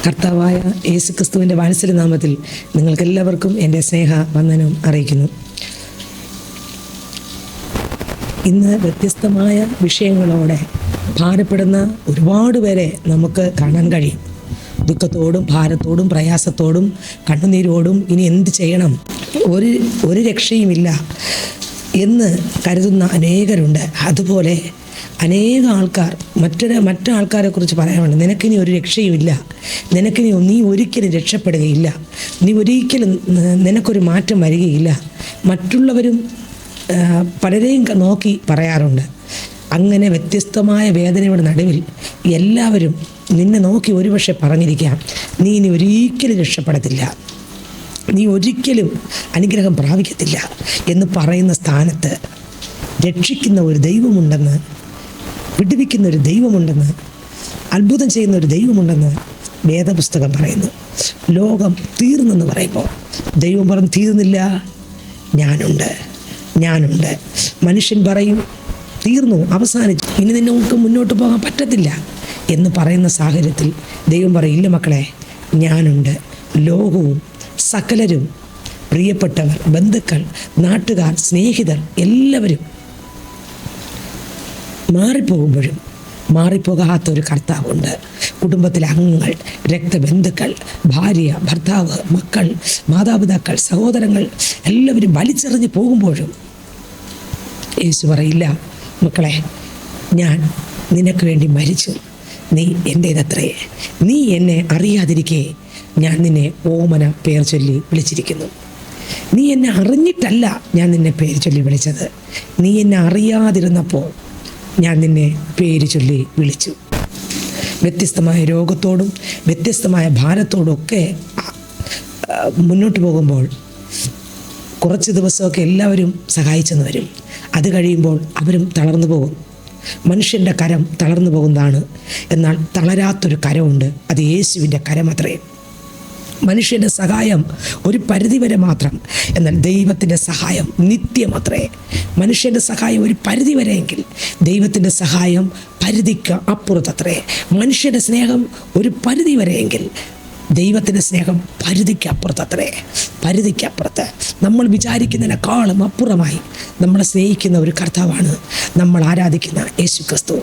കർത്താവായ യേശുക്രിസ്തുവിൻ്റെ വാത്സല്യ നാമത്തിൽ നിങ്ങൾക്കെല്ലാവർക്കും എൻ്റെ സ്നേഹവന്ദനം അറിയിക്കുന്നു. ഇന്ന് വ്യത്യസ്തമായ വിഷയങ്ങളോടെ ഭാരപ്പെടുന്ന ഒരുപാട് പേരെ നമുക്ക് കാണാൻ കഴിയും. ദുഃഖത്തോടും ഭാരത്തോടും പ്രയാസത്തോടും കണ്ണുനീരോടും ഇനി എന്ത് ചെയ്യണം, ഒരു രക്ഷയുമില്ല എന്ന് കരുതുന്ന അനേകരുണ്ട്. അതുപോലെ അനേക ആൾക്കാർ മറ്റാൾക്കാരെ കുറിച്ച് പറയാനുണ്ട്. നിനക്കിനി ഒരു രക്ഷയുമില്ല, നീ ഒരിക്കലും രക്ഷപ്പെടുകയില്ല, നീ ഒരിക്കലും നിനക്കൊരു മാറ്റം വരികയില്ല. മറ്റുള്ളവരും പലരെയും നോക്കി പറയാറുണ്ട്. അങ്ങനെ വ്യത്യസ്തമായ വേദനയുടെ നടുവിൽ എല്ലാവരും നിന്നെ നോക്കി ഒരുപക്ഷെ പറഞ്ഞിരിക്കാം, നീ ഇനി ഒരിക്കലും രക്ഷപ്പെടത്തില്ല, നീ ഒരിക്കലും അനുഗ്രഹം പ്രാപിക്കത്തില്ല എന്ന് പറയുന്ന സ്ഥാനത്ത് രക്ഷിക്കുന്ന ഒരു ദൈവമുണ്ടെന്ന്, വിടുവിക്കുന്ന ഒരു ദൈവമുണ്ടെന്ന്, അത്ഭുതം ചെയ്യുന്ന ഒരു ദൈവമുണ്ടെന്ന് വേദപുസ്തകം പറയുന്നു. ലോകം തീർന്നെന്ന് പറയുമ്പോൾ ദൈവം പറഞ്ഞു തീർന്നില്ല, ഞാനുണ്ട്. മനുഷ്യൻ പറയും തീർന്നു, അവസാനിച്ചു, ഇനി നിങ്ങൾക്ക് മുന്നോട്ട് പോകാൻ പറ്റത്തില്ല എന്ന് പറയുന്ന സാഹചര്യത്തിൽ ദൈവം പറയും, ഇല്ല മക്കളെ, ഞാനുണ്ട്. ലോകവും സകലരും, പ്രിയപ്പെട്ടവർ, ബന്ധുക്കൾ, നാട്ടുകാർ, സ്നേഹിതർ എല്ലാവരും മാറിപ്പോകുമ്പോഴും മാറിപ്പോകാത്തൊരു കർത്താവുണ്ട്. കുടുംബത്തിലെ അംഗങ്ങൾ, രക്തബന്ധുക്കൾ, ഭാര്യ, ഭർത്താവ്, മക്കൾ, മാതാപിതാക്കൾ, സഹോദരങ്ങൾ എല്ലാവരും വലിച്ചെറിഞ്ഞ് പോകുമ്പോഴും യേശു പറയില്ല, മക്കളെ, ഞാൻ നിനക്ക് വേണ്ടി മരിച്ചു, നീ എൻ്റേതത്രേ, നീ എന്നെ അറിയാതിരിക്കെ ഞാൻ നിന്നെ ഓമന പേർ ചൊല്ലി വിളിച്ചിരിക്കുന്നു. നീ എന്നെ അറിഞ്ഞിട്ടല്ല ഞാൻ നിന്നെ പേര് ചൊല്ലി വിളിച്ചത്, നീ എന്നെ അറിയാതിരുന്നപ്പോൾ ഞാൻ നിന്നെ പേര് ചൊല്ലി വിളിച്ചു. വ്യത്യസ്തമായ രോഗത്തോടും വ്യത്യസ്തമായ ഭാരത്തോടും ഒക്കെ മുന്നോട്ട് പോകുമ്പോൾ കുറച്ച് ദിവസമൊക്കെ എല്ലാവരും സഹായിച്ചെന്ന് വരും. അത് കഴിയുമ്പോൾ അവരും തളർന്നു പോകും. മനുഷ്യൻ്റെ കരം തളർന്നു പോകുന്നതാണ്. എന്നാൽ തളരാത്തൊരു കരമുണ്ട്, അത് യേശുവിൻ്റെ കരമത്രേ. മനുഷ്യൻ്റെ സഹായം ഒരു പരിധിവരെ മാത്രം, എന്നാൽ ദൈവത്തിൻ്റെ സഹായം നിത്യമത്രേ. മനുഷ്യൻ്റെ സഹായം ഒരു പരിധിവരെയെങ്കിൽ ദൈവത്തിൻ്റെ സഹായം പരിധിക്ക് അപ്പുറത്തത്രേ. മനുഷ്യൻ്റെ സ്നേഹം ഒരു പരിധിവരെയെങ്കിൽ ദൈവത്തിൻ്റെ സ്നേഹം പരിധിക്കപ്പുറത്തത്രേ. പരിധിക്കപ്പുറത്ത്, നമ്മൾ വിചാരിക്കുന്നതിനേക്കാളും അപ്പുറമായി നമ്മളെ സ്നേഹിക്കുന്ന ഒരു കർത്താവാണ് നമ്മൾ ആരാധിക്കുന്ന യേശുക്രിസ്തു.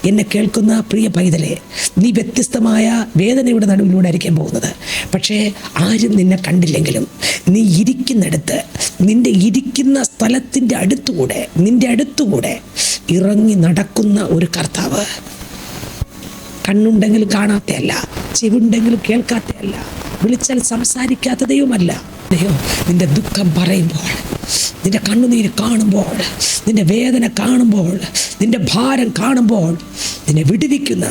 എന്നെ കേൾക്കുന്ന പ്രിയ പൈതലേ, നീ വ്യത്യസ്തമായ വേദനയുടെ നടുവിലൂടെ ആയിരിക്കാൻ പോകുന്നത്. പക്ഷേ ആരും നിന്നെ കണ്ടില്ലെങ്കിലും നീ ഇരിക്കുന്നിടത്ത്, നിൻ്റെ ഇരിക്കുന്ന സ്ഥലത്തിൻ്റെ അടുത്തുകൂടെ ഇറങ്ങി നടക്കുന്ന ഒരു കർത്താവ്. കണ്ണുണ്ടെങ്കിൽ കാണാത്തയല്ല, ചെവിണ്ടെങ്കിൽ കേൾക്കാത്തയല്ല, വിളിച്ചാൽ സംസാരിക്കാത്ത ദൈവമല്ല. ദൈവം നിന്റെ ദുഃഖം പറയുമ്പോൾ, നിന്റെ കണ്ണുനീര് കാണുമ്പോൾ, നിന്റെ വേദന കാണുമ്പോൾ, നിന്റെ ഭാരം കാണുമ്പോൾ നിന്നെ വിടുവിക്കുന്ന,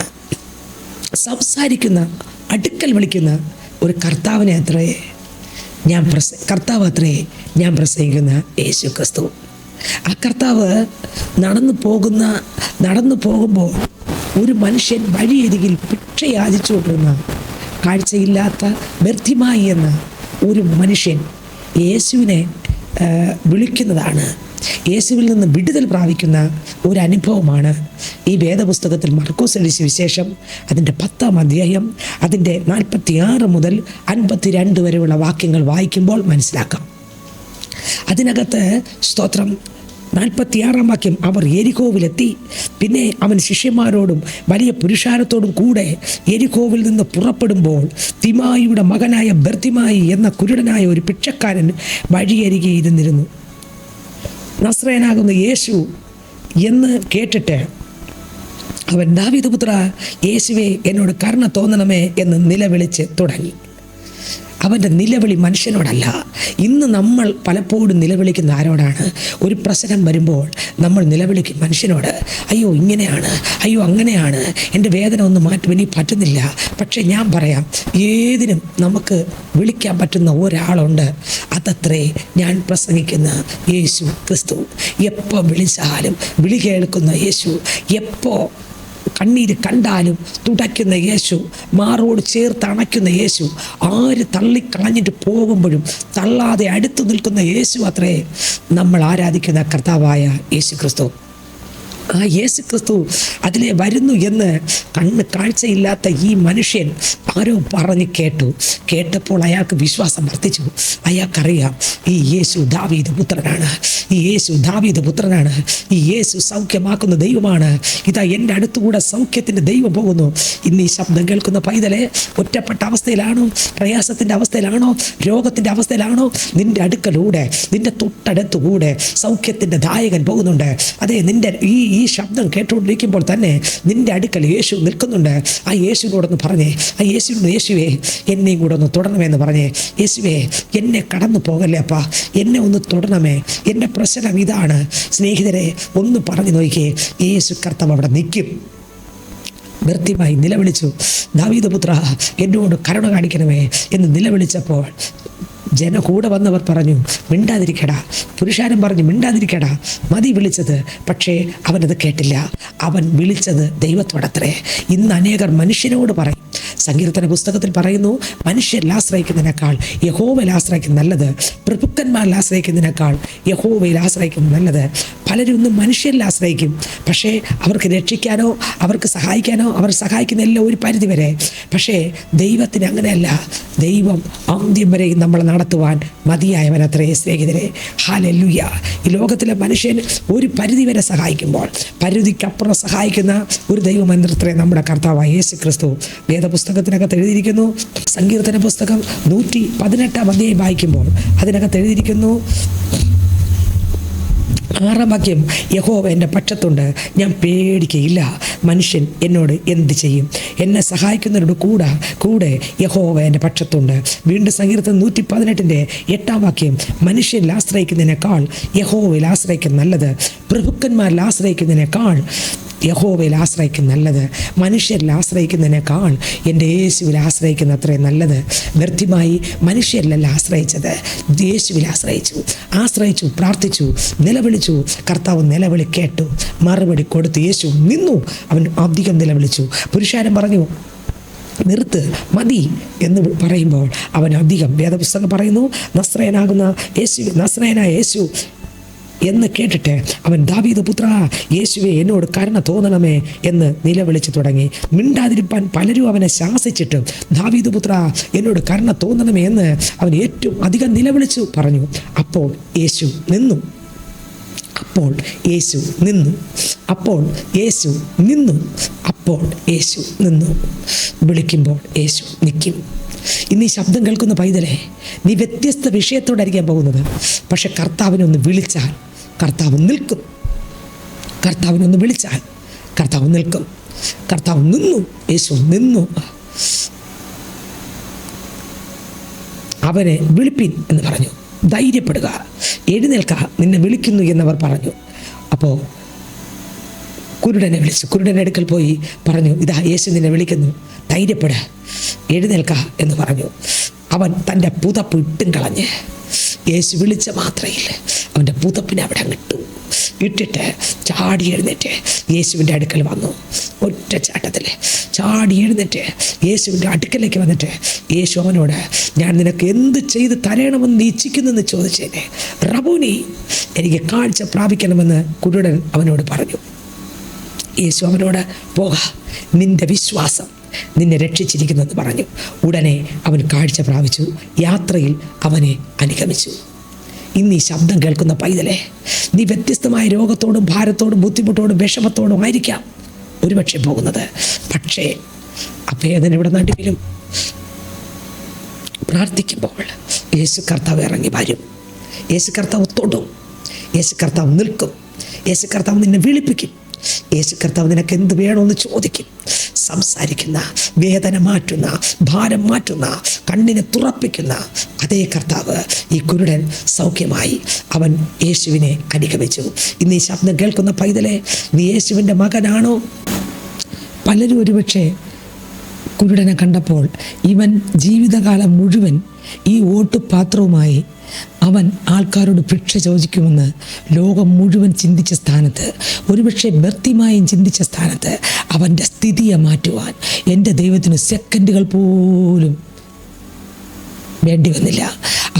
സംസാരിക്കുന്ന, അടുക്കൽ വിളിക്കുന്ന ഒരു കർത്താവിനെ കർത്താവ് അത്രേ ഞാൻ പ്രസംഗിക്കുന്ന യേശുക്രിസ്തു. ആ കർത്താവ് നടന്നു പോകുമ്പോൾ ഒരു മനുഷ്യൻ വഴിയരികിൽ ഭിക്ഷ യാചിച്ചുകൊണ്ടിരുന്ന, കാഴ്ചയില്ലാത്ത ബർത്തിമായി എന്ന ഒരു മനുഷ്യൻ യേശുവിനെ വിളിക്കുന്നതാണ്. യേശുവിൽ നിന്ന് വിടുതൽ പ്രാപിക്കുന്ന ഒരു അനുഭവമാണ് ഈ വേദപുസ്തകത്തിൽ മർക്കോസ് എഴുതിയ സുവിശേഷം അതിൻ്റെ 10-ാം അധ്യായം അതിൻ്റെ 46 മുതൽ 52 വരെയുള്ള വാക്യങ്ങൾ വായിക്കുമ്പോൾ മനസ്സിലാക്കാം. അതിനകത്ത് സ്തോത്രം 46-ാം വാക്യം, അവർ യെരിഹോവിലെത്തി. പിന്നെ അവൻ ശിഷ്യന്മാരോടും വലിയ പുരുഷാരത്തോടും കൂടെ യെരിഹോവിൽ നിന്ന് പുറപ്പെടുമ്പോൾ തിമായിയുടെ മകനായ ബർത്തിമായി എന്ന കുരുടനായ ഒരു ഭിക്ഷക്കാരൻ വഴിയരികെ ഇരുന്നിരുന്നു. നസ്രയനാകുന്ന യേശു എന്ന് കേട്ടിട്ട് അവൻ, ദാവീദ് പുത്രാ, യേശുവേ, എന്നോട് കരുണ തോന്നണമേ എന്ന് നിലവിളിച്ച് തുടങ്ങി. അവൻ്റെ നിലവിളി മനുഷ്യനോടല്ല. ഇന്ന് നമ്മൾ പലപ്പോഴും നിലവിളിക്കുന്ന ആരോടാണ്? ഒരു പ്രശ്നം വരുമ്പോൾ നമ്മൾ നിലവിളിക്കും മനുഷ്യനോട്, അയ്യോ ഇങ്ങനെയാണ്, അയ്യോ അങ്ങനെയാണ്, എൻ്റെ വേദന ഒന്ന് മാറ്റും, ഇനി പറ്റുന്നില്ല. പക്ഷേ ഞാൻ പറയാം, ഏതിനും നമുക്ക് വിളിക്കാൻ പറ്റുന്ന ഒരാളുണ്ട്. അതത്രേ ഞാൻ പ്രസംഗിക്കുന്ന യേശു ക്രിസ്തു. എപ്പോൾ വിളിച്ചാലും വിളി കേൾക്കുന്ന യേശു, എപ്പോൾ കണ്ണീര് കണ്ടാലും തുടയ്ക്കുന്ന യേശു, മാറോട് ചേർത്ത് അണയ്ക്കുന്ന യേശു, ആര് തള്ളിക്കളഞ്ഞിട്ട് പോകുമ്പോഴും തള്ളാതെ അടുത്തു നിൽക്കുന്ന യേശു അത്രേ നമ്മൾ ആരാധിക്കുന്ന കർത്താവായ യേശു ക്രിസ്തു. ആ യേശു ക്രിസ്തു അതിലെ വരുന്നു എന്ന് കാഴ്ചയില്ലാത്ത ഈ മനുഷ്യൻ ആരോ പറഞ്ഞ് കേട്ടപ്പോൾ അയാൾക്ക് വിശ്വാസം വർദ്ധിച്ചു. അയാൾക്കറിയാം ഈ യേശു ദാവീദ് പുത്രനാണ്, ഈ യേശു ദാവീദ് പുത്രനാണ്, ഈ യേശു സൗഖ്യമാക്കുന്ന ദൈവമാണ്. ഇതാ എൻ്റെ അടുത്തുകൂടെ സൗഖ്യത്തിൻ്റെ ദൈവം പോകുന്നു. ഇന്ന് ഈ ശബ്ദം കേൾക്കുന്ന പൈതലെ, ഒറ്റപ്പെട്ട അവസ്ഥയിലാണോ, പ്രയാസത്തിൻ്റെ അവസ്ഥയിലാണോ, രോഗത്തിൻ്റെ അവസ്ഥയിലാണോ, നിൻ്റെ അടുക്കലൂടെ, നിൻ്റെ തൊട്ടടുത്തുകൂടെ സൗഖ്യത്തിൻ്റെ ദായകൻ പോകുന്നുണ്ട്. അതെ, നിൻ്റെ ഈ ശബ്ദം കേട്ടുകൊണ്ടിരിക്കുമ്പോൾ തന്നെ നിൻ്റെ അടുക്കൽ യേശു നിൽക്കുന്നുണ്ട്. ആ യേശുവിനോടൊന്ന് പറഞ്ഞേ, ആ യേശുവിനോട്, യേശുവേ എന്നെയും കൂടെ ഒന്ന് തൊടണമെന്ന് പറഞ്ഞേ. യേശുവേ എന്നെ കടന്നു പോകല്ലേ അപ്പാ, എന്നെ ഒന്ന് തൊടണമേ, എൻ്റെ പ്രശ്നം ഇതാണ്. സ്നേഹിതരെ, ഒന്ന് പറഞ്ഞു നോക്കിയേ, യേശു കർത്താവ് അവിടെ നിൽക്കും. നിർത്തിമായി നിലവിളിച്ചു, ദാവീദ് പുത്ര എന്നോട് കരുണ കാണിക്കണമേ എന്ന് നിലവിളിച്ചപ്പോൾ കൂടെ വന്നവർ പറഞ്ഞു, മിണ്ടാതിരിക്കടാ. പുരുഷാരം പറഞ്ഞു, മിണ്ടാതിരിക്കടാ, മതി വിളിച്ചത്. പക്ഷേ അവനത് കേട്ടില്ല. അവൻ വിളിച്ചത് ദൈവത്തോടത്രേ. ഇന്ന് അനേകർ മനുഷ്യനോട് പറയും. സങ്കീർത്തന പുസ്തകത്തിൽ പറയുന്നു, മനുഷ്യരിൽ ആശ്രയിക്കുന്നതിനേക്കാൾ യഹോവയിൽ ആശ്രയിക്കുന്ന നല്ലത്, പ്രഭുക്കന്മാരിൽ ആശ്രയിക്കുന്നതിനേക്കാൾ യഹോവയിൽ ആശ്രയിക്കുന്നത് നല്ലത്. പലരും ഇന്ന് മനുഷ്യരിൽ ആശ്രയിക്കും. പക്ഷേ അവർക്ക് രക്ഷിക്കാനോ അവർക്ക് സഹായിക്കാനോ അവർ സഹായിക്കുന്നില്ല ഒരു പരിധി വരെ. പക്ഷേ ദൈവത്തിന് അങ്ങനെയല്ല. ദൈവം അന്ത്യം വരെയും നമ്മളെ നടത്തുവാൻ മതിയായവനത്രേ. സ്നേഹിതരെ, ഹല്ലേലൂയ. ഈ ലോകത്തിലെ മനുഷ്യൻ ഒരു പരിധി വരെ സഹായിക്കുമ്പോൾ പരിധിക്കപ്പുറം സഹായിക്കുന്ന ഒരു ദൈവമന്ത്രത്രേ നമ്മുടെ കർത്താവായ യേശു ക്രിസ്തു. വേദപുസ്തകത്തിനകത്ത് എഴുതിയിരിക്കുന്നു, സങ്കീർത്തന പുസ്തകം 118 അധ്യായം വായിക്കുമ്പോൾ അതിനകത്ത് എഴുതിയിരിക്കുന്നു, 6 വാക്യം, യഹോവ എൻ്റെ പക്ഷത്തുണ്ട്, ഞാൻ പേടിക്കയില്ല. മനുഷ്യൻ എന്നോട് എന്ത് ചെയ്യും? എന്നെ സഹായിക്കുന്നവരോട് കൂടെ യഹോവ എൻ്റെ പക്ഷത്തുണ്ട്. വീണ്ടും സങ്കീർത്തനം 118 വാക്യം, മനുഷ്യരിൽ ആശ്രയിക്കുന്നതിനേക്കാൾ യഹോവയിൽ ആശ്രയിക്കുന്ന നല്ലത്, പ്രഭുക്കന്മാരിൽ ആശ്രയിക്കുന്നതിനേക്കാൾ യഹോവയിൽ ആശ്രയിക്കുന്ന നല്ലത്. മനുഷ്യരിൽ ആശ്രയിക്കുന്നതിനേക്കാൾ എൻ്റെ യേശുവിൽ ആശ്രയിക്കുന്ന അത്രയും നല്ലത്. വ്യർത്ഥമായി മനുഷ്യരിലല്ല ആശ്രയിച്ചത്, യേശുവിൽ ആശ്രയിച്ചു, പ്രാർത്ഥിച്ചു, നിലവിളിച്ചു. കർത്താവ് നിലവിളി കേട്ടു, മറുപടി കൊടുത്തു. യേശു നിന്നു. അവൻ അധികം നിലവിളിച്ചു. പുരുഷാരം പറഞ്ഞു, നിർത്ത്, മതി എന്ന് പറയുമ്പോൾ അവൻ അധികം. വേദപുസ്തകം പറയുന്നു, നസ്രയനായ യേശു എന്ന് കേട്ടിട്ട് അവൻ, ദാവീദ് പുത്ര യേശുവേ എന്നോട് കരുണ തോന്നണമേ എന്ന് നിലവിളിച്ചു തുടങ്ങി. മിണ്ടാതിരിപ്പാൻ പലരും അവനെ ശാസിച്ചിട്ടും, ദാവീദ് പുത്ര എന്നോട് കരുണ തോന്നണമേ എന്ന് അവൻ ഏറ്റവും അധികം നിലവിളിച്ചു പറഞ്ഞു. അപ്പോൾ യേശു നിന്നു. വിളിക്കുമ്പോൾ യേശു നിൽക്കും. ഇന്ന് ഈ ശബ്ദം കേൾക്കുന്ന പൈതലെ, നീ വ്യത്യസ്ത വിഷയത്തോടായിരിക്കാൻ പോകുന്നത്. പക്ഷെ കർത്താവിനൊന്ന് വിളിച്ചാൽ കർത്താവ് നിൽക്കും. കർത്താവിനൊന്ന് വിളിച്ചാൽ കർത്താവ് നിൽക്കും. കർത്താവ് നിന്നു. യേശു നിന്നു. അവനെ വിളിപ്പിൻ എന്ന് പറഞ്ഞു. ധൈര്യപ്പെടുക, എഴുന്നേൽക്ക, നിന്നെ വിളിക്കുന്നു എന്നവർ പറഞ്ഞു. അപ്പോൾ കുരുടനെ വിളിച്ചു. കുരുടൻ്റെ അടുക്കൽ പോയി പറഞ്ഞു, ഇതാ യേശു നിന്നെ വിളിക്കുന്നു, ധൈര്യപ്പെട, എഴുന്നേൽക്ക എന്ന് പറഞ്ഞു. അവൻ തൻ്റെ പുതപ്പ് ഇട്ടും കളഞ്ഞ് യേശു വിളിച്ച മാത്രയിൽ അവൻ്റെ പുതപ്പിനെ അവിടെ ഇട്ടിട്ട് ചാടി എഴുന്നേറ്റ് യേശുവിൻ്റെ അടുക്കൽ വന്നു. ഒറ്റ ചാട്ടത്തിൽ ചാടി എഴുന്നേറ്റ് യേശുവിൻ്റെ അടുക്കലേക്ക് വന്നിട്ട് യേശു അവനോട്, ഞാൻ നിനക്ക് എന്ത് ചെയ്ത് തരണമെന്ന് നീ ഇച്ഛിക്കുന്നെന്ന് ചോദിച്ചേനെ. റബൂനി, എനിക്ക് കാഴ്ച പ്രാപിക്കണമെന്ന് കുരുടൻ അവനോട് പറഞ്ഞു. യേശു അവനോട്, പോക, നിന്റെ വിശ്വാസം നിന്നെ രക്ഷിച്ചിരിക്കുന്നെന്ന് പറഞ്ഞു. ഉടനെ അവൻ കാഴ്ച പ്രാപിച്ചു. യാത്രയിൽ അവനെ അനുഗമിച്ചു. ഇന്ന് ഈ ശബ്ദം കേൾക്കുന്ന പൈതലെ, നീ വ്യത്യസ്തമായ രോഗത്തോടും ഭാരത്തോടും ബുദ്ധിമുട്ടോടും വിഷമത്തോടും ആയിരിക്കാം ഒരുപക്ഷെ പോകുന്നത്. പക്ഷേ അഭേദന ഇവിടെ നടുവിലും പ്രാർത്ഥിക്കുമ്പോൾ യേശു കർത്താവ് ഇറങ്ങി വരും. യേശു കർത്താവ് തൊടും. യേശു കർത്താവ് നിൽക്കും. യേശു കർത്താവ് നിന്നെ വിളിപ്പിക്കും. യേശു കർത്താവ് നിനക്ക് എന്ത് വേണമെന്ന് ചോദിക്കും. സംസാരിക്കുന്ന, വേദന മാറ്റുന്ന, ഭാരം മാറ്റുന്ന, കണ്ണിനെ തുറപ്പിക്കുന്ന അതേ കർത്താവ് ഈ കുരുടൻ സൗഖ്യമായി. അവൻ യേശുവിനെ അനുഗമിച്ചു. ഇന്ന് ഈ ശബ്ദം കേൾക്കുന്ന പൈതലെ, നീ യേശുവിൻ്റെ മകനാണോ? പലരും ഒരുപക്ഷെ കുരുടനെ കണ്ടപ്പോൾ ഇവൻ ജീവിതകാലം മുഴുവൻ ഈ ഓട്ടുപാത്രവുമായി അവൻ ആൾക്കാരോട് ഭിക്ഷ ചോദിക്കുമെന്ന് ലോകം മുഴുവൻ ചിന്തിച്ച സ്ഥാനത്ത്, ഒരുപക്ഷെ വ്യക്തിമായും ചിന്തിച്ച സ്ഥാനത്ത് അവൻ്റെ സ്ഥിതിയെ മാറ്റുവാൻ എൻ്റെ ദൈവത്തിന് സെക്കൻഡുകൾ പോലും വേണ്ടി വന്നില്ല.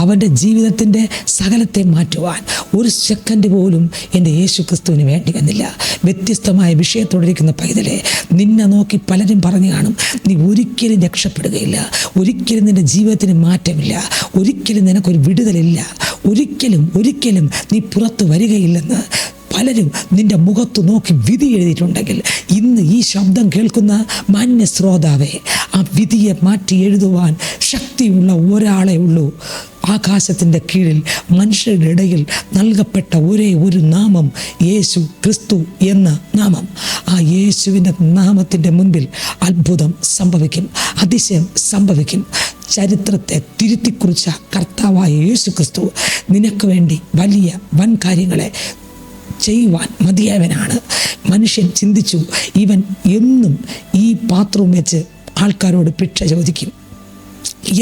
അവൻ്റെ ജീവിതത്തിൻ്റെ സകലത്തെ മാറ്റുവാൻ ഒരു സെക്കൻഡ് പോലും എൻ്റെ യേശു ക്രിസ്തുവിന് വേണ്ടി വന്നില്ല. വ്യത്യസ്തമായ വിഷയത്തോടിരിക്കുന്ന പൈതലെ, നിന്നെ നോക്കി പലരും പറഞ്ഞു കാണും, നീ ഒരിക്കലും രക്ഷപ്പെടുകയില്ല, ഒരിക്കലും നിൻ്റെ ജീവിതത്തിന് മാറ്റമില്ല, ഒരിക്കലും നിനക്കൊരു വിടുതലില്ല, ഒരിക്കലും നീ പുറത്തു വരികയില്ലെന്ന് പലരും നിൻ്റെ മുഖത്ത് നോക്കി വിധി എഴുതിയിട്ടുണ്ടെങ്കിൽ, ഇന്ന് ഈ ശബ്ദം കേൾക്കുന്ന മാന്യ ശ്രോതാവേ, ആ വിധിയെ മാറ്റി എഴുതുവാൻ ശക്തിയുള്ള ഒരാളെ ഉള്ളൂ. ആകാശത്തിൻ്റെ കീഴിൽ മനുഷ്യരുടെ ഇടയിൽ നൽകപ്പെട്ട ഒരേ ഒരു നാമം യേശു ക്രിസ്തു എന്ന നാമം. ആ യേശുവിൻ്റെ നാമത്തിൻ്റെ മുൻപിൽ അത്ഭുതം സംഭവിക്കും, അതിശയം സംഭവിക്കും. ചരിത്രത്തെ തിരുത്തിക്കുറിച്ച കർത്താവായ യേശു ക്രിസ്തു നിനക്ക് വേണ്ടി വലിയ വൻ കാര്യങ്ങളെ ചെയ്യുവാൻ മതിയായവനാണ്. മനുഷ്യൻ ചിന്തിച്ചു, ഇവൻ എന്നും ഈ പാത്രവും വെച്ച് ആൾക്കാരോട് ഭിക്ഷ ചോദിക്കും.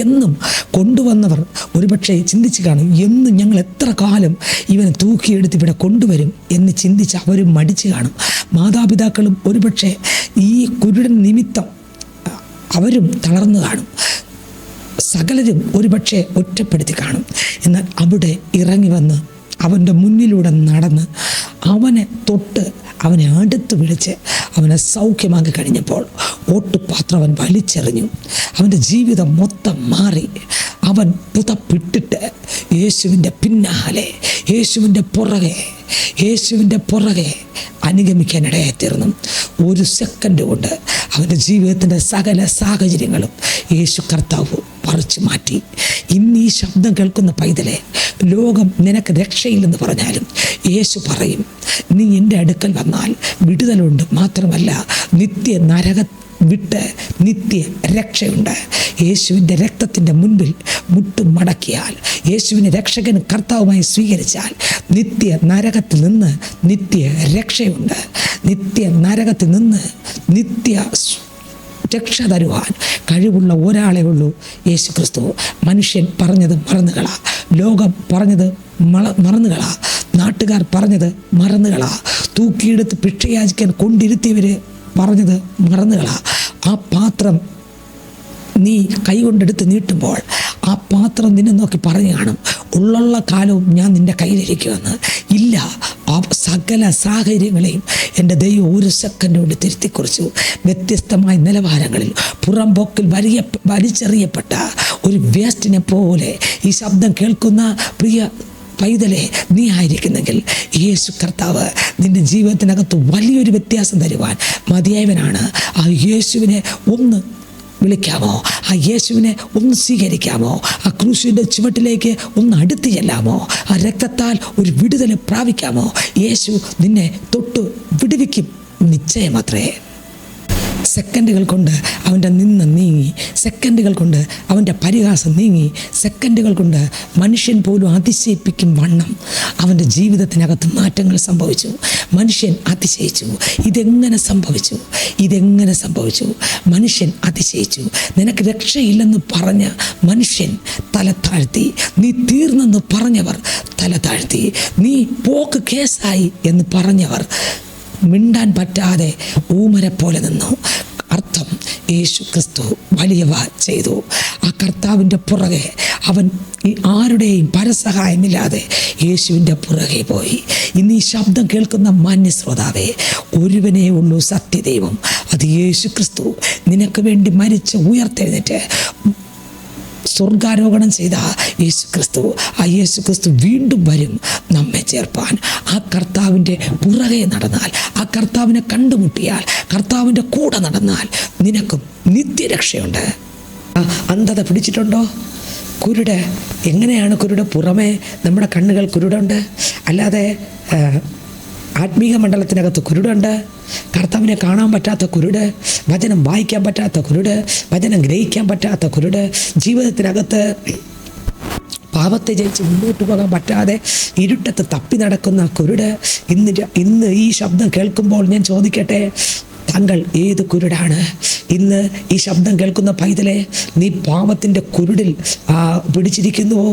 എന്നും കൊണ്ടുവന്നവർ ഒരുപക്ഷെ ചിന്തിച്ച് കാണും, എന്നും ഞങ്ങൾ എത്ര കാലം ഇവനെ തൂക്കിയെടുത്ത് ഇവിടെ കൊണ്ടുവരും എന്ന് ചിന്തിച്ച് അവരും മടിച്ച് കാണും. മാതാപിതാക്കളും ഒരുപക്ഷെ ഈ കുരുടൻ നിമിത്തം അവരും തളർന്നു കാണും. സകലരും ഒരുപക്ഷെ ഒറ്റപ്പെടുത്തി കാണും. എന്നാൽ അവിടെ ഇറങ്ങി വന്ന് അവൻ്റെ മുന്നിലൂടെ നടന്ന് അവനെ തൊട്ട് അവനെ അടുത്ത് വിളിച്ച് അവനെ സൗഖ്യമാക്കി കഴിഞ്ഞപ്പോൾ ഓട്ടുപാത്രം അവൻ വലിച്ചെറിഞ്ഞു. അവൻ്റെ ജീവിതം മൊത്തം മാറി. അവൻ പുതപ്പിട്ടിട്ട് യേശുവിൻ്റെ പിന്നാലെ, യേശുവിൻ്റെ പുറകെ അനുഗമിക്കാനിടയായിത്തീർന്നു. ഒരു സെക്കൻഡ് കൊണ്ട് അവൻ്റെ ജീവിതത്തിൻ്റെ സകല സാഹചര്യങ്ങളും യേശു കർത്താവ് പറിച്ചു മാറ്റി. ഇന്ന് ഈ ശബ്ദം കേൾക്കുന്ന പൈതലെ, ലോകം നിനക്ക് രക്ഷയില്ലെന്ന് പറഞ്ഞാലും യേശു പറയും, നീ എൻ്റെ അടുക്കൽ വന്നാൽ വിടുതലുണ്ട്, മാത്രമല്ല നിത്യ നരക വിട്ട് നിത്യ രക്ഷയുണ്ട്. യേശുവിൻ്റെ രക്തത്തിൻ്റെ മുൻപിൽ മുട്ടും മടക്കിയാൽ, യേശുവിനെ രക്ഷകനും കർത്താവുമായി സ്വീകരിച്ചാൽ നിത്യ നരകത്തിൽ നിന്ന് നിത്യ രക്ഷയുണ്ട്. നിത്യ നരകത്തിൽ നിന്ന് നിത്യ രക്ഷ തരുവാൻ കഴിവുള്ള ഒരാളെ ഉള്ളൂ, യേശു ക്രിസ്തു. മനുഷ്യൻ പറഞ്ഞത് മറന്നുകളാ, ലോകം പറഞ്ഞത് മറന്നുകളാ, നാട്ടുകാർ പറഞ്ഞത് മറന്നുകളാ, തൂക്കിയെടുത്ത് ഭിക്ഷയാചിക്കാൻ കൊണ്ടിരുത്തിയവർ പറഞ്ഞത് മറന്നുകളാ. ആ പാത്രം നീ കൈകൊണ്ടെടുത്ത് നീട്ടുമ്പോൾ ആ പാത്രം നിന്നെ നോക്കി പറഞ്ഞു കാണും, ഉള്ള കാലവും ഞാൻ നിൻ്റെ കയ്യിലിരിക്കുമെന്ന്. ഇല്ല, ആ സകല സാഹചര്യങ്ങളെയും എൻ്റെ ദൈവം ഒരു സെക്കൻഡ് കൊണ്ട് തിരുത്തിക്കുറിച്ചു. വ്യത്യസ്തമായ നിലവാരങ്ങളിൽ പുറംപോക്കിൽ വലിച്ചെറിയപ്പെട്ട ഒരു വേസ്റ്റിനെ പോലെ ഈ ശബ്ദം കേൾക്കുന്ന പ്രിയ പൈതലെ നീ ആയിരിക്കുന്നെങ്കിൽ, യേശു കർത്താവ് നിൻ്റെ ജീവിതത്തിനകത്ത് വലിയൊരു വ്യത്യാസം തരുവാൻ മതിയായവനാണ്. ആ യേശുവിനെ ഒന്ന് വിളിക്കാമോ? ആ യേശുവിനെ ഒന്ന് സ്വീകരിക്കാമോ? ആ ക്രൂശിൻ്റെ ചുവട്ടിലേക്ക് ഒന്ന് അടുത്ത് ചെല്ലാമോ? ആ രക്തത്താൽ ഒരു വിടുതൽ പ്രാപിക്കാമോ? യേശു നിന്നെ തൊട്ട് വിടുവിക്കും, നിശ്ചയമത്രേ. സെക്കൻഡുകൾ കൊണ്ട് അവൻ്റെ നിന്ന് നീങ്ങി, സെക്കൻഡുകൾ കൊണ്ട് അവൻ്റെ പരിഹാസം നീങ്ങി, സെക്കൻഡുകൾ കൊണ്ട് മനുഷ്യൻ പോലും അതിശയിപ്പിക്കും വണ്ണം അവൻ്റെ ജീവിതത്തിനകത്ത് മാറ്റങ്ങൾ സംഭവിച്ചു. മനുഷ്യൻ അതിശയിച്ചു, ഇതെങ്ങനെ സംഭവിച്ചു? മനുഷ്യൻ അതിശയിച്ചു. നിനക്ക് രക്ഷയില്ലെന്ന് പറഞ്ഞ മനുഷ്യൻ തല താഴ്ത്തി, നീ തീർന്നെന്ന് പറഞ്ഞവർ തല താഴ്ത്തി, നീ പോക്ക് കേസായി എന്ന് പറഞ്ഞവർ മിണ്ടാൻ പറ്റാതെ ഊമരെ പോലെ നിന്നു. അർത്ഥം, യേശു ക്രിസ്തു വലിയവ ചെയ്തു. ആ കർത്താവിൻ്റെ പുറകെ അവൻ ആരുടെയും പരസഹായമില്ലാതെ യേശുവിൻ്റെ പുറകെ പോയി. ഇന്ന് ഈ ശബ്ദം കേൾക്കുന്ന മാന്യ ശ്രോതാവേ, ഒരുവനേ ഉള്ളൂ സത്യദൈവം, അത് യേശു ക്രിസ്തു. നിനക്ക് വേണ്ടി മരിച്ച് ഉയർത്തെഴുന്നേറ്റ് സ്വർഗാരോഹണം ചെയ്ത യേശു ക്രിസ്തു, ആ യേശു ക്രിസ്തു വീണ്ടും വരും നമ്മെ ചേർപ്പാൻ. ആ കർത്താവിൻ്റെ പുറകെ നടന്നാൽ, ആ കർത്താവിനെ കണ്ടുമുട്ടിയാൽ, കർത്താവിൻ്റെ കൂടെ നടന്നാൽ നിനക്കും നിത്യരക്ഷയുണ്ട്. അന്ധത പിടിച്ചിട്ടുണ്ടോ? കുരുട് എങ്ങനെയാണ് കുരുട്? പുറമേ നമ്മുടെ കണ്ണുകൾ കുരുടുണ്ട്, അല്ലാതെ ആത്മീക മണ്ഡലത്തിനകത്ത് കുരുടുണ്ട്. കർത്താവിനെ കാണാൻ പറ്റാത്ത കുരുട്, വചനം വായിക്കാൻ പറ്റാത്ത കുരുട്, വചനം ഗ്രഹിക്കാൻ പറ്റാത്ത കുരുട്, ജീവിതത്തിനകത്ത് പാപത്തെ ജയിച്ച് മുന്നോട്ട് പോകാൻ പറ്റാതെ ഇരുട്ടത്ത് തപ്പി നടക്കുന്ന കുരുട്. ഇന്ന് ഈ ശബ്ദം കേൾക്കുമ്പോൾ ഞാൻ ചോദിക്കട്ടെ, താങ്കൾ ഏത് കുരുടാണ്? ഇന്ന് ഈ ശബ്ദം കേൾക്കുന്ന പൈതലെ, നീ പാപത്തിൻ്റെ കുരുടിൽ പിടിച്ചിരിക്കുന്നുവോ?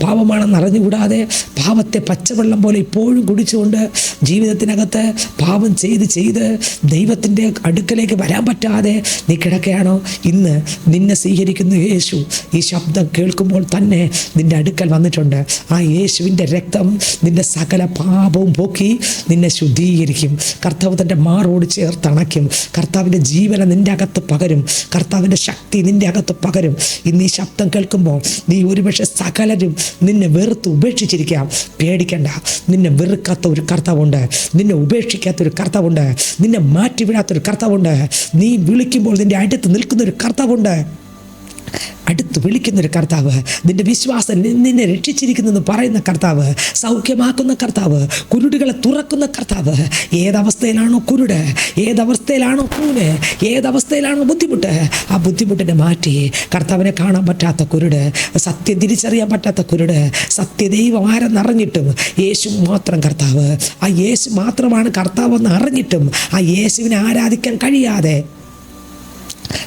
പാപമാണെന്ന് അറിഞ്ഞുകൂടാതെ പാപത്തെ പച്ചവെള്ളം പോലെ ഇപ്പോഴും കുടിച്ചുകൊണ്ട് ജീവിതത്തിനകത്ത് പാപം ചെയ്ത് ദൈവത്തിൻ്റെ അടുക്കലേക്ക് വരാൻ പറ്റാതെ നീ കിടക്കുകയാണോ? ഇന്ന് നിന്നെ സ്വീകരിക്കുന്ന യേശു ഈ ശബ്ദം കേൾക്കുമ്പോൾ തന്നെ നിൻ്റെ അടുക്കൽ വന്നിട്ടുണ്ട്. ആ യേശുവിൻ്റെ രക്തം നിൻ്റെ സകല പാപവും പോക്കി നിന്നെ ശുദ്ധീകരിക്കും. കർത്താവ് തൻ്റെ മാറോട് ചേർത്തണയ്ക്കും. കർത്താവിൻ്റെ ജീവനെ നിൻ്റെ അകത്ത് പകരും. കർത്താവിൻ്റെ ശക്തി നിൻ്റെ അകത്ത് പകരും. ഇന്ന് ഈ ശബ്ദം കേൾക്കുമ്പോൾ നീ ഒരുപക്ഷെ സകലരും നിന്നെ വെറുത്ത് ഉപേക്ഷിച്ചിരിക്കാം. പേടിക്കണ്ട, നിന്നെ വെറുക്കാത്ത ഒരു കർത്താവുണ്ട്. നിന്നെ ഉപേക്ഷിക്കാത്തൊരു കർത്താവുണ്ട്. നിന്നെ മാറ്റിവിടാത്തൊരു കർത്താവുണ്ട്. നീ വിളിക്കുമ്പോൾ നിൻ്റെ അടുത്ത് നിൽക്കുന്നൊരു കർത്താവുണ്ട്. അടുത്ത് വിളിക്കുന്നൊരു കർത്താവ്, നിന്റെ വിശ്വാസം നിന്നെ രക്ഷിച്ചിരിക്കുന്നെന്ന് പറയുന്ന കർത്താവ്, സൗഖ്യമാക്കുന്ന കർത്താവ്, കുരുടുകളെ തുറക്കുന്ന കർത്താവ്. ഏതവസ്ഥയിലാണോ കുരുട്, ഏതവസ്ഥയിലാണോ കൂന്, ഏതവസ്ഥയിലാണോ ബുദ്ധിമുട്ട്, ആ ബുദ്ധിമുട്ടിനെ മാറ്റി കർത്താവിനെ കാണാൻ പറ്റാത്ത കുരുട്, സത്യം തിരിച്ചറിയാൻ പറ്റാത്ത കുരുട്, സത്യദൈവം ആരെന്നറിഞ്ഞിട്ടും യേശു മാത്രം കർത്താവ്, ആ യേശു മാത്രമാണ് കർത്താവെന്ന് അറിഞ്ഞിട്ടും ആ യേശുവിനെ ആരാധിക്കാൻ കഴിയാതെ,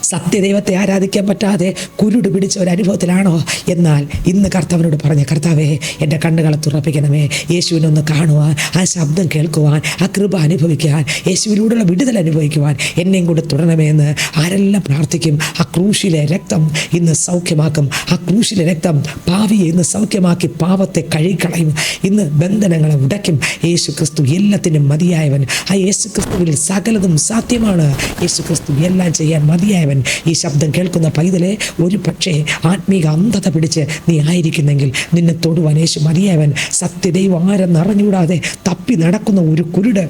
സത്യദൈവത്തെ ആരാധിക്കാൻ പറ്റാതെ കുരുട് പിടിച്ച ഒരു അനുഭവത്തിലാണോ? എന്നാൽ ഇന്ന് കർത്താവിനോട് പറഞ്ഞ, കർത്താവേ എൻ്റെ കണ്ണുകളെ തുറപ്പിക്കണമേ, യേശുവിനെ ഒന്ന് കാണുവാൻ, ആ ശബ്ദം കേൾക്കുവാൻ, ആ കൃപ അനുഭവിക്കാൻ, യേശുവിലൂടെയുള്ള വിടുതൽ അനുഭവിക്കുവാൻ എന്നെയും കൂടെ തുടരണമേ എന്ന് ആരെല്ലാം പ്രാർത്ഥിക്കും, ആ ക്രൂശിലെ രക്തം ഇന്ന് സൗഖ്യമാക്കും. ആ ക്രൂശിലെ രക്തം പാപിയെ ഇന്ന് സൗഖ്യമാക്കി പാപത്തെ കഴുകിക്കളയും. ഇന്ന് ബന്ധനങ്ങളെ ഉടയ്ക്കും. യേശു ക്രിസ്തു എല്ലാത്തിനും മതിയായവൻ. ആ യേശു ക്രിസ്തുവിൽ സകലതും സാധ്യമാണ്. യേശു ക്രിസ്തു എല്ലാം ചെയ്യാൻ മതിയായവൻ. ഈ ശബ്ദം കേൾക്കുന്ന പൈതലെ, ഒരു പക്ഷേ ആത്മീക അന്ധത പിടിച്ച് നീ ആയിരിക്കുന്നെങ്കിൽ നിന്നെ തൊടുവാൻ യേശു മതിയായവൻ. സത്യദൈവം ആരെന്നറിഞ്ഞുകൂടാതെ തപ്പി നടക്കുന്ന ഒരു കുരുട്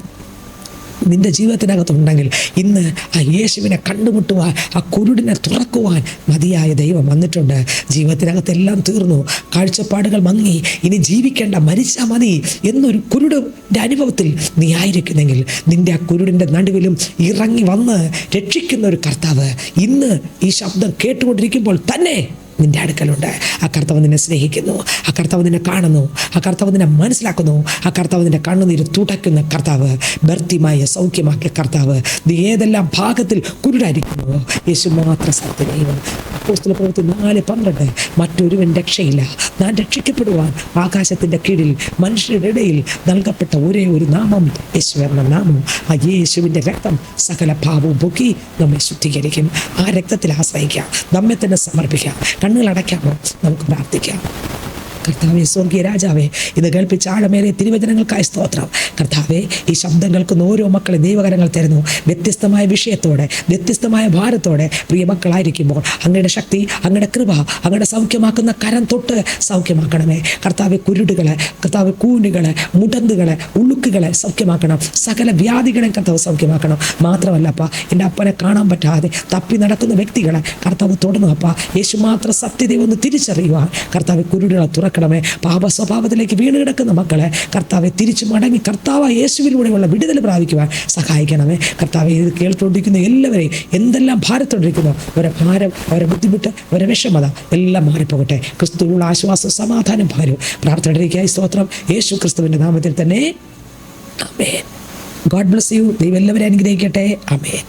നിൻ്റെ ജീവിതത്തിനകത്തുണ്ടെങ്കിൽ ഇന്ന് ആ യേശുവിനെ കണ്ടുമുട്ടുവാൻ, ആ കുരുടിനെ തുറക്കുവാൻ മതിയായ ദൈവം വന്നിട്ടുണ്ട്. ജീവിതത്തിനകത്തെല്ലാം തീർന്നു, കാഴ്ചപ്പാടുകൾ മങ്ങി, ഇനി ജീവിക്കേണ്ട, മരിച്ചാൽ മതി എന്നൊരു കുരുടിൻ്റെ അനുഭവത്തിൽ നീ ആയിരിക്കുന്നെങ്കിൽ നിൻ്റെ ആ കുരുടിൻ്റെ നടുവിലും ഇറങ്ങി വന്ന് രക്ഷിക്കുന്ന ഒരു കർത്താവ് ഇന്ന് ഈ ശബ്ദം കേട്ടുകൊണ്ടിരിക്കുമ്പോൾ തന്നെ നിൻ്റെ അടുക്കലുണ്ട്. ആ കർത്താവ് നിന്നെ സ്നേഹിക്കുന്നു. ആ കർത്താവ് നിന്നെ കാണുന്നു. ആ കർത്താവ് നിന്നെ മനസ്സിലാക്കുന്നു. ആ കർത്താവ് നിന്നെ കണ്ണുനീര് തുടയ്ക്കുന്ന കർത്താവ്, ബർത്തിമായ സൗഖ്യമാക്കിയ കർത്താവ്. നീ ഏതെല്ലാം ഭാഗത്തിൽ കുരുടായിരിക്കുന്നു, യേശു മാത്രം സത്യദൈവം. അപ്പോസ്തല പ്രവൃത്തി 4:12 മറ്റൊരുവൻ രക്ഷയില്ല, ഞാൻ രക്ഷിക്കപ്പെടുവാൻ ആകാശത്തിൻ്റെ കീഴിൽ മനുഷ്യരുടെ ഇടയിൽ നൽകപ്പെട്ട ഒരേ ഒരു നാമം യേശു എന്ന നാമം. ആ യേശുവിൻ്റെ രക്തം സകല പാപവും പൊക്കി നമ്മെ ശുദ്ധീകരിക്കും. ആ രക്തത്തിൽ ആശ്രയിക്കാം, നമ്മെ തന്നെ സമർപ്പിക്കാം. കണ്ണുകളടയ്ക്കാമോ? നമുക്ക് പ്രാർത്ഥിക്കാം. കർത്താവെ, സ്വർഗീയ രാജാവേ, ഇത് കേൾപ്പിച്ച ആഴമേറെ തിരുവചനങ്ങൾക്കായി സ്തോത്രം. കർത്താവെ, ഈ ശബ്ദം കേൾക്കുന്ന ഓരോ മക്കളെ ദൈവകരങ്ങൾ തരുന്നു. വ്യത്യസ്തമായ വിഷയത്തോടെ, വ്യത്യസ്തമായ ഭാരത്തോടെ പ്രിയ മക്കളായിരിക്കുമ്പോൾ അങ്ങയുടെ ശക്തി, അങ്ങയുടെ കൃപ, അങ്ങയുടെ സൗഖ്യമാക്കുന്ന കരം തൊട്ട് സൗഖ്യമാക്കണമേ. കർത്താവെ, കുരുടുകളെ, കർത്താവ് കൂനുകളെ, മുടന്തുകളെ, ഉളുക്കുകളെ സൗഖ്യമാക്കണം. സകല വ്യാധികളെ കർത്താവ് സൗഖ്യമാക്കണം. മാത്രമല്ലപ്പ, എൻ്റെ അപ്പനെ കാണാൻ പറ്റാതെ തപ്പി നടക്കുന്ന വ്യക്തികളെ കർത്താവ് തൊടുന്നു. അപ്പ, യേശു മാത്രം സത്യദൈവം ഒന്ന് തിരിച്ചറിയുവാൻ കർത്താവ് കുരുടുകളെ തുറക്കണമേ. പാപ സ്വഭാവത്തിലേക്ക് വീണ് കിടക്കുന്ന മക്കളെ കർത്താവെ തിരിച്ചു മടങ്ങി കർത്താവ് യേശുവിലൂടെയുള്ള വിടുതൽ പ്രാപിക്കുവാൻ സഹായിക്കണമേ. കർത്താവെ, ഇത് കേട്ടുകൊണ്ടിരിക്കുന്ന എല്ലാവരെയും എന്തെല്ലാം ഭാരത്തോണ്ടിരിക്കുന്നു, അവരെ ഭാരം, അവരെ ബുദ്ധിമുട്ട്, അവരെ വിഷമത എല്ലാം മാറിപ്പോകട്ടെ. ക്രിസ്തുവിലുള്ള ആശ്വാസം, സമാധാനം പകരും. പ്രാർത്ഥനയ്ക്കായി സ്തോത്രം. യേശു ക്രിസ്തുവിൻ്റെ നാമത്തിൽ തന്നെ ആമേൻ. God bless you. ദൈവം എല്ലാവരെയും അനുഗ്രഹിക്കട്ടെ. ആമേൻ.